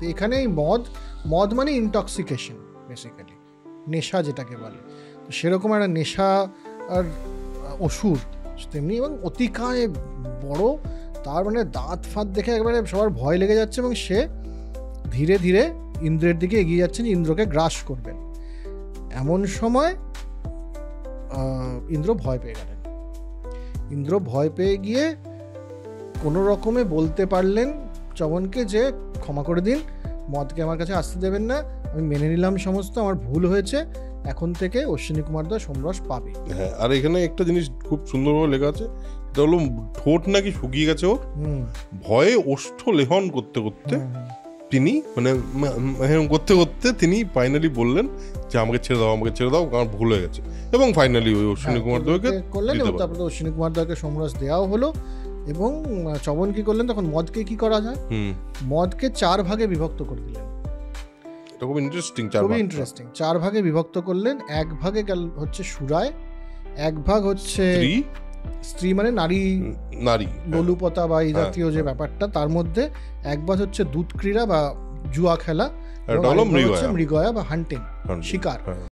তো এখানে এই মদ মানে ইনটক্সিকেশন, বেসিক্যালি নেশা যেটাকে বলে। তো সেরকম একটা নেশা আর অসুর তেমনি, এবং অতিকায় বড়, তার মানে দাঁত ফাঁত দেখে একবারে সবার ভয় লেগে যাচ্ছে, এবং সে ধীরে ধীরে ইন্দ্রের দিকে এগিয়ে যাচ্ছেন, ইন্দ্রকে গ্রাস করবেন। এমন সময় ইন্দ্র ভয় পেয়ে গেলেন। ইন্দ্র ভয় পেয়ে গিয়ে কোনো রকমে বলতে পারলেন চ্যবনকে যে ক্ষমা করে দিন, মদকে আমার কাছে আসতে দেবেন না, আমি মেনে নিলাম সমস্ত, আমার ভুল হয়েছে, এখন থেকে অশ্বিনী কুমার দা সোমরস পাবে। হ্যাঁ, আর এখানে একটা জিনিস খুব সুন্দরভাবে লেখা আছে, এটা হলো ঠোঁট নাকি শুকিয়ে গেছে ওর, ভয়ে ওষ্ঠ লেহন করতে করতে তিনি করতে করতে তিনি ফাইনালি বললেন যে আমাকে ছেড়ে দাও, আমাকে ছেড়ে দাও, আমার ভুল হয়ে গেছে, এবং ফাইনালি ওই অশ্বিনী কুমার দোকে করলেন, এবং তারপরে অশ্বিনী কুমার দাকে সোমরস দেওয়াও হলো। এবং চ্যবন কি করলেন তখন, মদকে কি করা যায়, মদকে 4 ভাগে বিভক্ত করে দিলেন। এটা খুব ইন্টারেস্টিং, খুবই ইন্টারেস্টিং। 4 ভাগে বিভক্ত করলেন। 1 ভাগে হচ্ছে সুরায়, 1 ভাগ হচ্ছে স্ত্রী মানে নারী লোলুপতা বা এই জাতীয় যে ব্যাপারটা, তার মধ্যে 1 ভাগ হচ্ছে দুধ ক্রীড়া বা জুয়া খেলা, মৃগয়া বা হান্টিং, শিকার।